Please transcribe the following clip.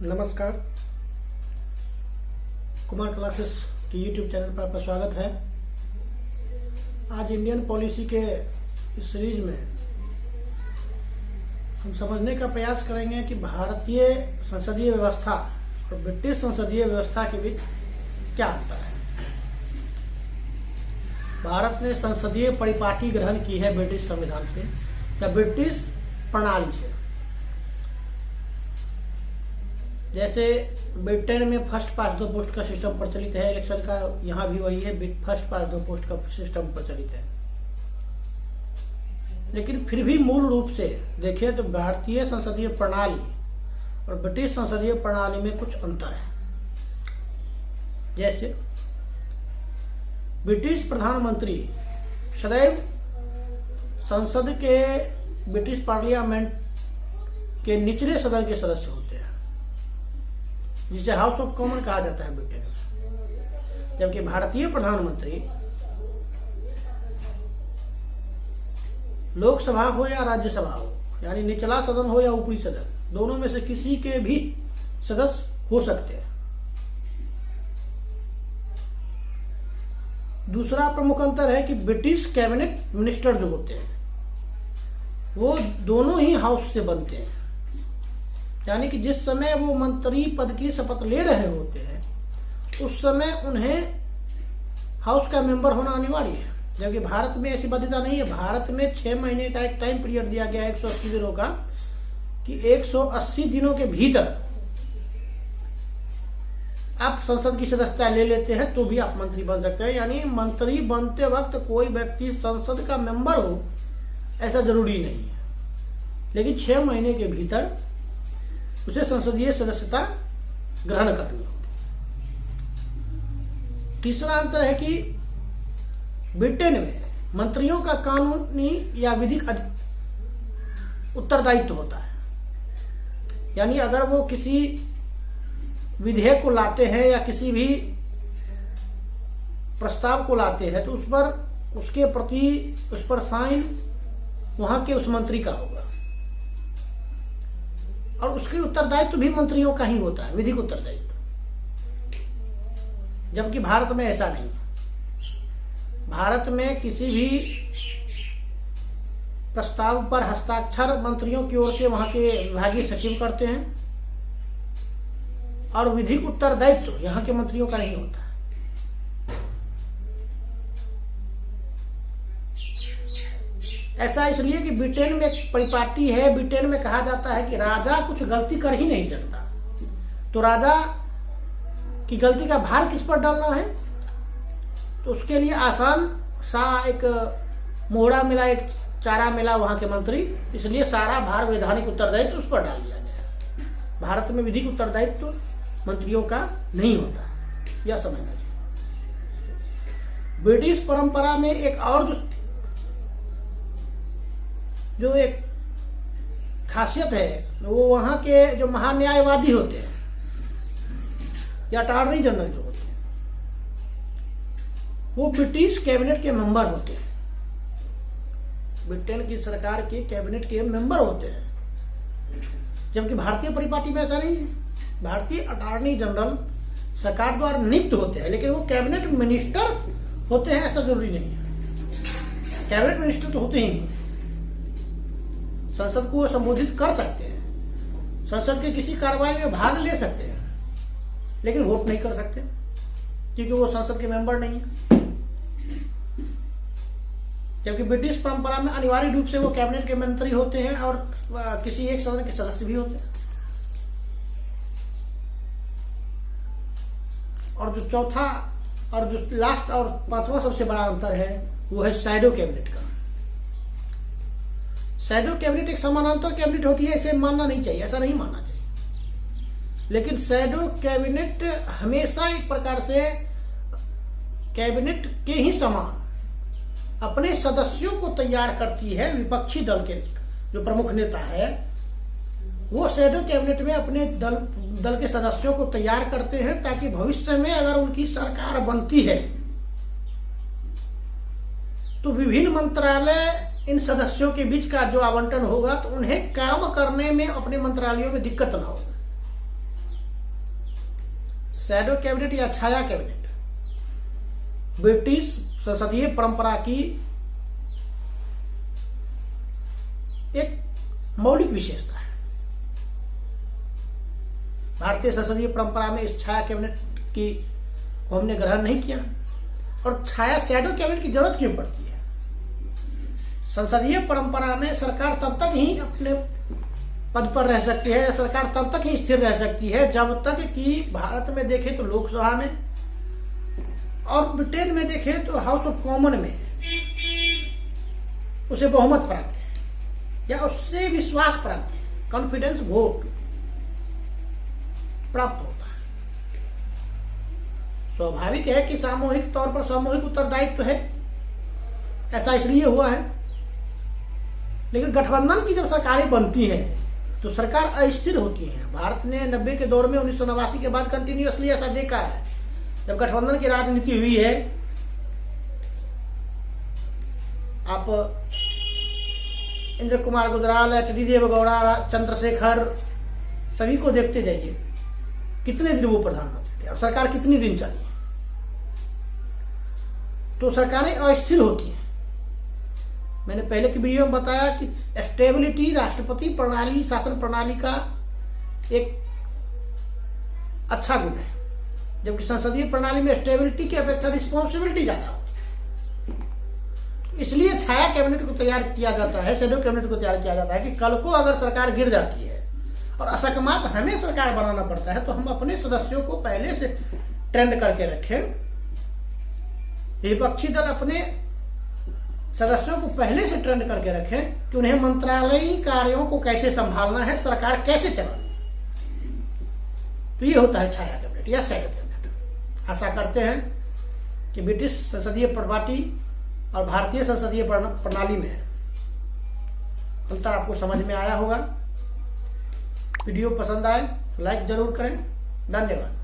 नमस्कार। कुमार क्लासेस के YouTube channel पर आपका स्वागत है। आज इंडियन पॉलिसी के इस सीरीज में हम समझने का प्रयास करेंगे कि भारतीय संसदीय व्यवस्था और ब्रिटिश संसदीय व्यवस्था के बीच क्या अंतर है। भारत ने संसदीय परिपाटी ग्रहण की है ब्रिटिश संविधान से या ब्रिटिश प्रणाली से। जैसे ब्रिटेन में फर्स्ट पास द पोस्ट का सिस्टम प्रचलित है, इलेक्शन का यहाँ भी वही है, फर्स्ट पास द पोस्ट का सिस्टम प्रचलित है। लेकिन फिर भी मूल रूप से देखें तो भारतीय संसदीय प्रणाली और ब्रिटिश संसदीय प्रणाली में कुछ अंतर है। जैसे ब्रिटिश प्रधानमंत्री सदैव संसद के ब्रिटिश पार्लियामेंट के निचले सदन के सदस्य होते हैं, जिसे हाउस ऑफ कॉमन कहा जाता है ब्रिटेन में। जबकि भारतीय प्रधानमंत्री लोकसभा हो या राज्यसभा हो, यानी निचला सदन हो या ऊपरी सदन, दोनों में से किसी के भी सदस्य हो सकते हैं। दूसरा प्रमुख अंतर है कि ब्रिटिश कैबिनेट मिनिस्टर जो होते हैं वो दोनों ही हाउस से बनते हैं, यानी कि जिस समय वो मंत्री पद की शपथ ले रहे होते हैं उस समय उन्हें हाउस का मेंबर होना अनिवार्य है। जबकि भारत में ऐसी बाध्यता नहीं है। भारत में 6 महीने का एक टाइम पीरियड दिया गया है 180 दिनों का, कि 180 दिनों के भीतर आप संसद की सदस्यता ले लेते हैं तो भी आप मंत्री बन सकते हैं। यानी मंत्री बनते वक्त कोई व्यक्ति संसद का मेंबर हो ऐसा जरूरी नहीं है, लेकिन 6 महीने के भीतर उसे संसदीय सदस्यता ग्रहण करनी होगी। तीसरा अंतर है कि ब्रिटेन में मंत्रियों का कानूनी या विधिक उत्तरदायित्व होता है। यानी अगर वो किसी विधेयक को लाते हैं या किसी भी प्रस्ताव को लाते हैं तो उस पर उसके प्रति उस पर साइन वहां के उस मंत्री का होगा, और उसके उत्तरदायित्व भी मंत्रियों का ही होता है, विधिक उत्तरदायित्व। जबकि भारत में ऐसा नहीं है। भारत में किसी भी प्रस्ताव पर हस्ताक्षर मंत्रियों की ओर से वहां के विभागीय सचिव करते हैं, और विधिक उत्तरदायित्व यहाँ के मंत्रियों का नहीं होता। ऐसा इसलिए कि ब्रिटेन में एक परिपाटी है। ब्रिटेन में कहा जाता है कि राजा कुछ गलती कर ही नहीं सकता, तो राजा की गलती का भार किस पर डालना है, तो उसके लिए आसान सा एक मोहरा मिला, एक चारा मिला वहां के मंत्री, इसलिए सारा भार वैधानिक उत्तरदायित्व उस पर डाल दिया गया। भारत में विधिक उत्तरदायित्व मंत्रियों का नहीं होता, यह समझना चाहिए। ब्रिटिश परंपरा में एक और जो एक खासियत है वो वहां के जो महान्यायवादी होते हैं या अटॉर्नी जनरल जो होते हैं वो ब्रिटिश कैबिनेट के मेंबर होते हैं। ब्रिटेन की सरकार के कैबिनेट के मेंबर होते हैं, जबकि भारतीय परिपाटी में ऐसा नहीं है। भारतीय अटॉर्नी जनरल सरकार द्वारा नियुक्त होते हैं, लेकिन वो कैबिनेट मिनिस्टर होते हैं ऐसा जरूरी नहीं है। कैबिनेट मिनिस्टर तो होते ही नहीं, संसद को संबोधित कर सकते हैं, संसद के किसी कार्रवाई में भाग ले सकते हैं, लेकिन वोट नहीं कर सकते क्योंकि वो संसद के मेंबर नहीं है। जबकि ब्रिटिश परंपरा में अनिवार्य रूप से वो कैबिनेट के मंत्री होते हैं और किसी एक सदन के सदस्य भी होते हैं। और जो चौथा और जो लास्ट और पांचवा सबसे बड़ा अंतर है वो है शैडो कैबिनेट का। शैडो कैबिनेट एक समानांतर कैबिनेट होती है, इसे मानना नहीं चाहिए, ऐसा नहीं मानना चाहिए। लेकिन शैडो कैबिनेट हमेशा एक प्रकार से कैबिनेट के ही समान अपने सदस्यों को तैयार करती है। विपक्षी दल के जो प्रमुख नेता है वो शैडो कैबिनेट में अपने दल के सदस्यों को तैयार करते हैं, ताकि भविष्य में अगर उनकी सरकार बनती है तो विभिन्न मंत्रालय इन सदस्यों के बीच का जो आवंटन होगा तो उन्हें काम करने में अपने मंत्रालयों में दिक्कत ना हो। शैडो कैबिनेट या छाया कैबिनेट ब्रिटिश संसदीय परंपरा की एक मौलिक विशेषता है। भारतीय संसदीय परंपरा में इस छाया कैबिनेट की को हमने ग्रहण नहीं किया। और छाया शैडो कैबिनेट की जरूरत क्यों पड़ती है? संसदीय परंपरा में सरकार तब तक ही अपने पद पर रह सकती है, सरकार तब तक ही स्थिर रह सकती है जब तक कि भारत में देखें तो लोकसभा में और ब्रिटेन में देखें तो हाउस ऑफ कॉमन में उसे बहुमत प्राप्त है या उससे विश्वास प्राप्त है, कॉन्फिडेंस वोट प्राप्त होता है। स्वाभाविक है कि सामूहिक तौर पर सामूहिक उत्तरदायित्व है, ऐसा इसलिए हुआ है। लेकिन गठबंधन की जब सरकारें बनती हैं तो सरकार अस्थिर होती है। भारत ने 90 के दौर में 1989 के बाद कंटिन्यूअसली ऐसा देखा है। जब गठबंधन की राजनीति हुई है, आप इंद्र कुमार गुजराल, एच.डी. देवेगौड़ा, चंद्रशेखर सभी को देखते जाइए, कितने दिन वो प्रधानमंत्री थे और सरकार कितनी दिन चली। तो सरकारें अस्थिर होती हैं। मैंने पहले की वीडियो में बताया कि स्टेबिलिटी राष्ट्रपति प्रणाली, शासन प्रणाली का एक अच्छा गुण है, जबकि संसदीय प्रणाली में स्टेबिलिटी की अपेक्षा रिस्पॉन्सिबिलिटी ज्यादा होती है। इसलिए छाया कैबिनेट को तैयार किया जाता है, शैडो कैबिनेट को तैयार किया जाता है कि कल को अगर सरकार गिर जाती है और असकमात हमें सरकार बनाना पड़ता है तो हम अपने सदस्यों को पहले से ट्रेंड करके रखें। विपक्षी दल अपने सदस्यों को पहले से ट्रेंड करके रखें कि उन्हें मंत्रालयीय कार्यों को कैसे संभालना है, सरकार कैसे चलानी। तो ये होता है छाया कैबिनेट या शैडो कैबिनेट। आशा करते हैं कि ब्रिटिश संसदीय पार्टी और भारतीय संसदीय प्रणाली में अंतर आपको समझ में आया होगा। वीडियो पसंद आए तो लाइक जरूर करें। धन्यवाद।